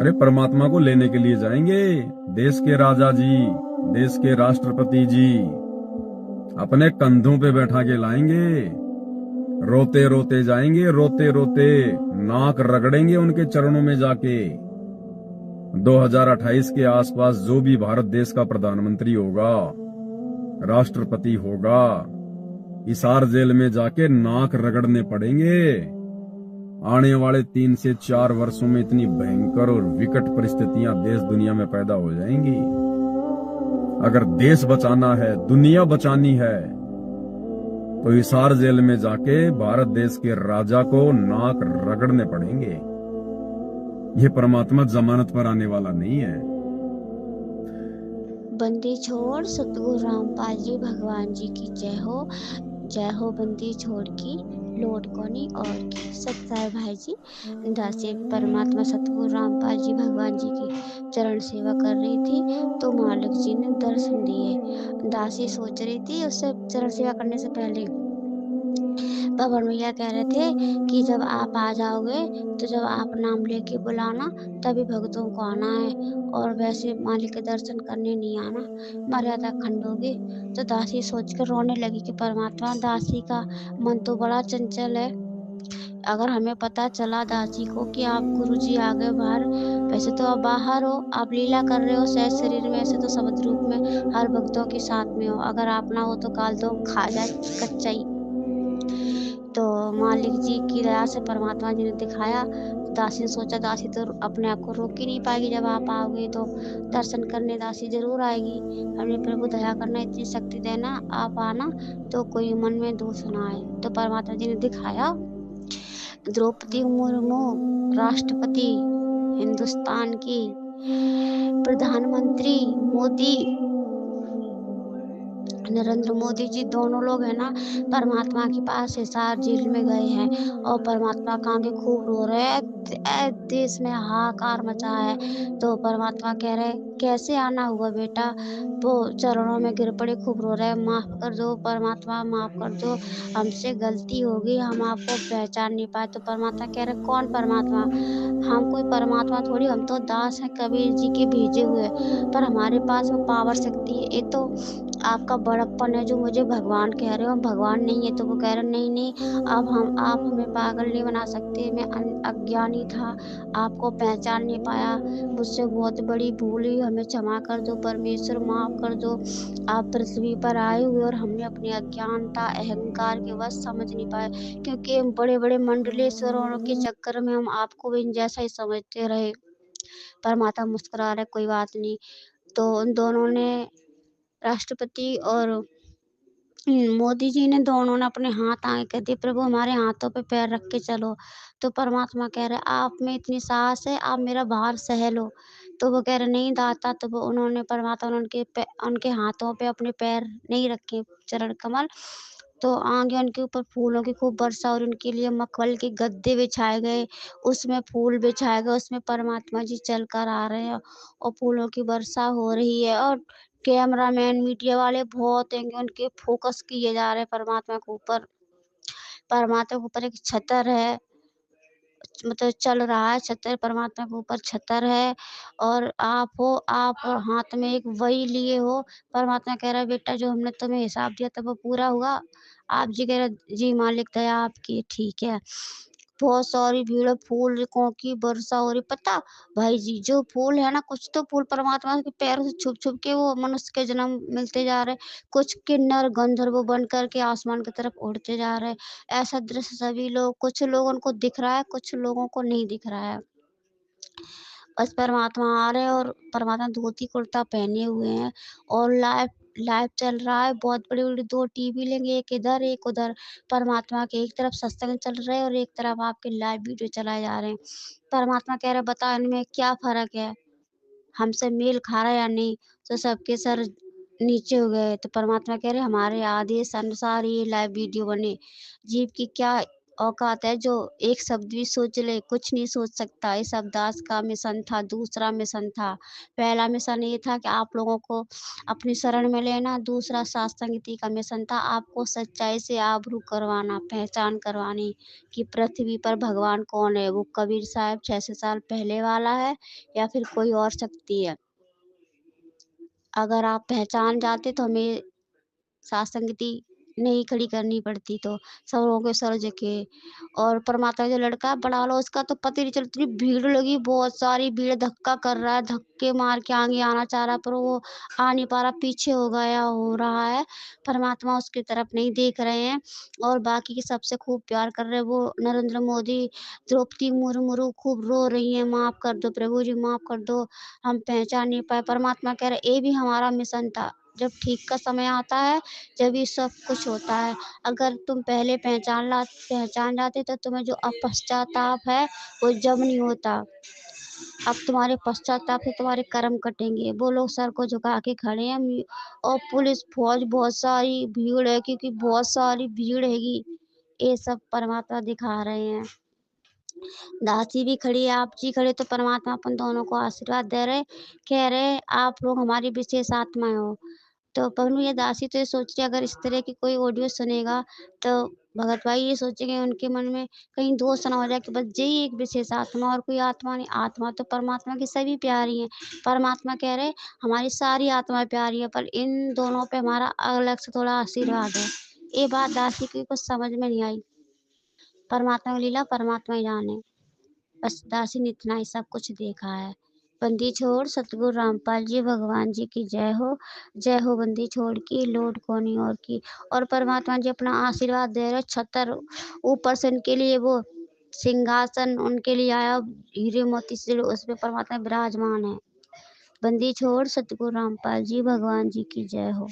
अरे परमात्मा को लेने के लिए जाएंगे। देश के राजा जी, देश के राष्ट्रपति जी अपने कंधों पे बैठा के लाएंगे। रोते रोते जाएंगे, रोते रोते नाक रगड़ेंगे उनके चरणों में जाके। 2028 के आसपास जो भी भारत देश का प्रधानमंत्री होगा, राष्ट्रपति होगा, हिसार जेल में जाके नाक रगड़ने पड़ेंगे। आने वाले 3 से 4 वर्षों में इतनी भयंकर और विकट परिस्थितियां देश दुनिया में पैदा हो जाएंगी। अगर देश बचाना है, दुनिया बचानी है, तो हिसार जेल में जाके भारत देश के राजा को नाक रगड़ने पड़ेंगे। ये परमात्मा जमानत पर आने वाला नहीं है। बंदी छोड़ सतगुरु रामपाल जी भगवान जी की जय हो। बंदी छोड़ की लोट कोनी और की। सत्साई भाई जी दासी परमात्मा सतगुरु रामपाल जी भगवान जी की चरण सेवा कर रही थी, तो मालिक जी ने दर्शन दिए। दासी सोच रही थी उससे चरण सेवा करने से पहले बाबर भैया कह रहे थे कि जब आप आ जाओगे तो जब आप नाम लेके बुलाना तभी भक्तों को आना है, और वैसे मालिक के दर्शन करने नहीं आना, मर्यादा खंड होगी। तो दासी सोचकर रोने लगी कि परमात्मा, दासी का मन तो बड़ा चंचल है। अगर हमें पता चला दासी को कि आप गुरुजी आ गए बाहर, वैसे तो आप बाहर हो, आप लीला कर रहे हो सहज शरीर में, ऐसे तो शब्द रूप में हर भक्तों के साथ में हो, अगर आप ना हो तो काल तो खा जाए कच्चा ही। तो मालिक जी की दया से परमात्मा जी ने दिखाया। दासी ने सोचा दासी तो अपने आप को रोक ही नहीं पाएगी, जब आप आओगे तो दर्शन करने दासी जरूर आएगी। हमने प्रभु दया करना, इतनी शक्ति देना, आप आना तो कोई मन में दोष ना आए। तो परमात्मा जी ने दिखाया। द्रौपदी मुर्मू राष्ट्रपति हिंदुस्तान की, प्रधानमंत्री मोदी नरेंद्र मोदी जी दोनों लोग है ना परमात्मा के पास हिसार जेल में गए हैं, और परमात्मा का आगे खूब रो रहे हैं। देश में हाहाकार मचा है। तो परमात्मा कह रहे कैसे आना हुआ बेटा, वो चरणों में गिर पड़े, खूब रो रहे हैं, माफ कर दो परमात्मा, माफ कर दो, हमसे गलती हो गई, हम आपको पहचान नहीं पाए। तो परमात्मा कह रहे कौन परमात्मा, हम कोई परमात्मा थोड़ी, हम तो दास हैं कबीर जी के भेजे हुए, पर हमारे पास वो पावर शक्ति है। ये तो आपका बड़प्पन है जो मुझे भगवान कह रहे हो, हम भगवान नहीं है। तो वो कह रहे नहीं नहीं, अब आप हमें पागल नहीं बना सकते, मैं अज्ञानी था, आपको पहचान नहीं पाया, मुझसे बहुत बड़ी भूल हुई, हमें क्षमा कर दो परमेश्वर, माफ कर दो। आप पृथ्वी पर आए हुए और हमने अपनी अज्ञानता अहंकार के वश समझ नहीं पाए, क्योंकि हम बड़े बड़े मंडलेश्वरों के चक्कर में हम आपको भी जैसा ही समझते रहे। परमात्मा मुस्कुरा रहे कोई बात नहीं। तो उन दोनों ने राष्ट्रपति और मोदी जी ने दोनों ने अपने हाथ आगे कर दिए, प्रभु हमारे हाथों पे पैर रख के चलो। तो परमात्मा कह रहे आप में इतनी साहस है, आप मेरा भार सह लो। तो वो कह रहे नहीं दाता, तो वो उन्होंने परमात्मा ने उनके हाथों पे अपने पैर नहीं रखे चरण कमल, तो आगे उनके ऊपर फूलों की खूब वर्षा, और उनके लिए मखमल के गद्दे बिछाए गए, उसमें फूल बिछाए गए, उसमें परमात्मा जी चल कर आ रहे हैं और फूलों की वर्षा हो रही है, और कैमरामैन मीडिया वाले बहुत हैं, उनके फोकस किए जा रहे हैं परमात्मा के ऊपर। परमात्मा के ऊपर एक छतर है, मतलब चल रहा है छतर, परमात्मा के ऊपर छतर है, और आप हो, आप और हाथ में एक वही लिए हो। परमात्मा कह रहा है बेटा जो हमने तुम्हें हिसाब दिया था वो पूरा हुआ। आप जी कह रहे जी मालिक दया आपकी, ठीक है। बहुत सारी भीड़ है, फूलों की वर्षा हो रही। पता भाई जी जो फूल है ना, कुछ तो फूल परमात्मा के पैरों से छुप छुप के वो मनुष्य के जन्म मिलते जा रहे, कुछ किन्नर गंधर्व बन करके आसमान की तरफ उड़ते जा रहे। ऐसा दृश्य सभी लोग, कुछ लोगों को दिख रहा है, कुछ लोगों को नहीं दिख रहा है। बस परमात्मा आ रहे हैं, और परमात्मा धोती कुर्ता पहने हुए हैं, और लाइव लाइव चल रहा है। बहुत बड़ी बड़ी दो टीवी लेंगे, एक इधर एक उधर। परमात्मा के एक तरफ सत्संग चल रहे हैं और एक तरफ आपके लाइव वीडियो चलाए जा रहे हैं। परमात्मा कह रहे बताओ इनमें क्या फर्क है, हमसे मेल खा रहा है या नहीं। तो सबके सर नीचे हो गए। तो परमात्मा कह रहे हमारे आदेश अनुसार ये लाइव वीडियो बने, जीव की क्या औकात है जो एक शब्द भी सोच ले, कुछ नहीं सोच सकता। ये सब दास का मिशन था, दूसरा मिशन था। पहला मिशन ये था कि आप लोगों को अपनी शरण में लेना, दूसरा सत्संगति का मिशन था आपको सच्चाई से आबरू करवाना, पहचान करवानी कि पृथ्वी पर भगवान कौन है, वो कबीर साहब 600 साल पहले वाला है या फिर कोई और शक्ति है। अगर आप पहचान जाते तो हमें सत्संगति नहीं खड़ी करनी पड़ती, तो सब लोगों के सर झुके। और परमात्मा का जो लड़का है बड़ा वाला, उसका तो पता ही नहीं चला, इतनी भीड़ लगी, बहुत सारी भीड़, धक्का कर रहा है, धक्के मार के आगे आना चाह रहा है, पर वो आ नहीं पा रहा, पीछे हो गया हो रहा है। परमात्मा उसकी तरफ नहीं देख रहे हैं और बाकी के सबसे खूब प्यार कर रहे हैं। वो नरेंद्र मोदी, द्रौपदी मुर्मू खूब रो रही हैं, माफ कर दो प्रभु जी, माफ कर दो, हम पहचान नहीं पाए। परमात्मा कह रहे ये भी हमारा मिशन था। जब ठीक का समय आता है, जब ये सब कुछ होता है। अगर तुम पहले पहचान जाते तो तुम्हें जो अब पश्चाताप है वो जब नहीं होता। अब तुम्हारे पश्चाताप से तुम्हारे कर्म कटेंगे। वो लोग सर को झुका के खड़े हैं और पुलिस फौज बहुत सारी भीड़ है, क्योंकि बहुत सारी भीड़ हैगी। ये सब परमात्मा दिखा रहे हैं। दास जी भी खड़ी है, आप जी खड़े, तो परमात्मा अपन दोनों को आशीर्वाद दे रहे, कह रहे आप लोग हमारी विशेष आत्माएं हो। तो पवनू ये दासी तो ये सोच रही अगर इस तरह की कोई ऑडियो सुनेगा तो भगत भाई ये सोचेंगे उनके मन में कहीं दोष ना हो जाए कि बस यही एक विशेष आत्मा और कोई आत्मा नहीं। आत्मा तो परमात्मा की सभी प्यारी है। परमात्मा कह रहे हमारी सारी आत्माएं प्यारी है, पर इन दोनों पे हमारा अलग से थोड़ा आशीर्वाद है। ये बात दासी की कुछ समझ में नहीं आई। परमात्मा की लीला परमात्मा ही जाने। बस दासी ने इतना ही सब कुछ देखा है। बंदी छोड़ सतगुरु रामपाल जी भगवान जी की जय हो बंदी छोड़ की लोड कोनी और की। और परमात्मा जी अपना आशीर्वाद दे रहे छतर ऊपर से उनके लिए वो सिंहासन उनके लिए आया, हीरे मोती से उस पे परमात्मा विराजमान है। बंदी छोड़ सतगुरु रामपाल जी भगवान जी की जय हो।